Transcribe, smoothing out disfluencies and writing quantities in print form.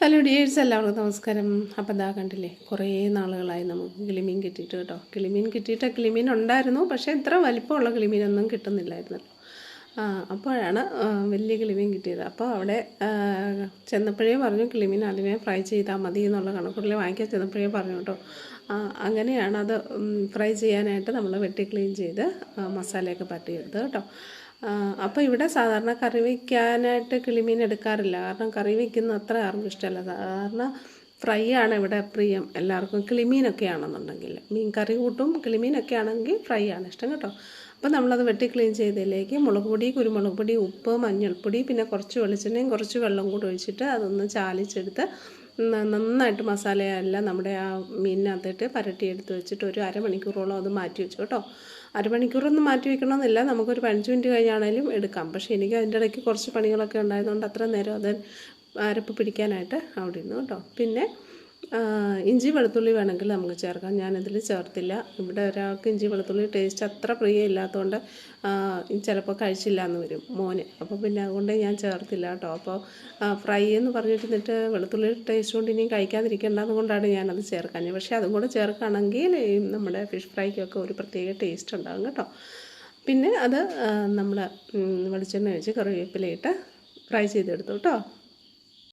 Hello dears, എല്ലാവർക്കും നമസ്കാരം. അപ്പം ഇതാ കണ്ടില്ലേ, കുറേ നാളുകളായി നമുക്ക് കിളിമീൻ കിട്ടിയിട്ട് കേട്ടോ. കിളിമീൻ ഉണ്ടായിരുന്നു, പക്ഷേ ഇത്ര വലിപ്പമുള്ള കിളിമീനൊന്നും കിട്ടുന്നില്ലായിരുന്നല്ലോ. അപ്പോഴാണ് വലിയ കിളിമീൻ കിട്ടിയത്. അപ്പോൾ അവിടെ ചെന്നപ്പോഴേ പറഞ്ഞു കിളിമീൻ ആദ്യമേ ഫ്രൈ ചെയ്താൽ മതി എന്നുള്ള കണക്കുള്ളിൽ വാങ്ങിക്കാൻ ചെന്നപ്പോഴേ പറഞ്ഞു കേട്ടോ. അങ്ങനെയാണ് അത് ഫ്രൈ ചെയ്യാനായിട്ട് നമ്മൾ വെട്ടി ക്ലീൻ ചെയ്ത് മസാലയൊക്കെ പറ്റിയെടുത്ത് കേട്ടോ. അപ്പോൾ ഇവിടെ സാധാരണ കറി വയ്ക്കാനായിട്ട് കിളിമീൻ എടുക്കാറില്ല, കാരണം കറി വയ്ക്കുന്ന അത്ര ആർക്കും ഇഷ്ടമല്ല. സാധാരണ ഫ്രൈ ആണ് ഇവിടെ പ്രിയം എല്ലാവർക്കും. കിളിമീനൊക്കെ ആണെന്നുണ്ടെങ്കിൽ മീൻ കറി കൂട്ടും, കിളിമീനൊക്കെ ആണെങ്കിൽ ഫ്രൈ ആണ് ഇഷ്ടം കേട്ടോ. അപ്പോൾ നമ്മളത് വെട്ടി ക്ലീൻ ചെയ്തതിലേക്ക് മുളക് പൊടി, കുരുമുളക് പൊടി, ഉപ്പ്, മഞ്ഞൾപ്പൊടി, പിന്നെ കുറച്ച് വെളിച്ചെണ്ണയും കുറച്ച് വെള്ളം കൂടി ഒഴിച്ചിട്ട് അതൊന്ന് ചാലിച്ചെടുത്ത് നന്നായിട്ട് മസാലയെല്ലാം നമ്മുടെ ആ മീനിനകത്തിട്ട് പരട്ടിയെടുത്ത് വെച്ചിട്ട് ഒരു അരമണിക്കൂറോളം അത് മാറ്റി വെച്ചു കേട്ടോ. അരമണിക്കൂറൊന്നും മാറ്റി വെക്കണമെന്നില്ല, നമുക്കൊരു 15 മിനിറ്റ് കഴിഞ്ഞാണേലും എടുക്കാം. പക്ഷേ എനിക്ക് അതിൻ്റെ ഇടയ്ക്ക് കുറച്ച് പണികളൊക്കെ ഉണ്ടായതുകൊണ്ട് അത്ര നേരം അത് അരപ്പ് പിടിക്കാനായിട്ട് അവിടെ ഇരുന്നു കേട്ടോ. പിന്നെ ഇഞ്ചി വെളുത്തുള്ളി വേണമെങ്കിൽ നമുക്ക് ചേർക്കാം, ഞാനിതിൽ ചേർത്തില്ല. ഇവിടെ ഒരാൾക്ക് ഇഞ്ചി വെളുത്തുള്ളി ടേസ്റ്റ് അത്ര പ്രിയമില്ലാത്തതുകൊണ്ട് ചിലപ്പോൾ കഴിച്ചില്ല എന്ന് വരും മോന്, അപ്പോൾ പിന്നെ അതുകൊണ്ട് ഞാൻ ചേർത്തില്ല കേട്ടോ. അപ്പോൾ ഫ്രൈ എന്ന് പറഞ്ഞിരുന്നിട്ട് വെളുത്തുള്ളി ടേസ്റ്റ് കൊണ്ട് ഇനിയും കഴിക്കാതിരിക്കേണ്ടത് കൊണ്ടാണ് ഞാനത് ചേർക്കാഞ്ഞത്. പക്ഷേ അതും കൂടെ ചേർക്കുകയാണെങ്കിൽ നമ്മുടെ ഫിഷ് ഫ്രൈക്കൊക്കെ ഒരു പ്രത്യേക ടേസ്റ്റ് ഉണ്ടാകും കേട്ടോ. പിന്നെ അത് നമ്മൾ വെളിച്ചെണ്ണ ഒഴിച്ച് കറിവേപ്പിലയിട്ട് ഫ്രൈ ചെയ്തെടുത്തു കേട്ടോ.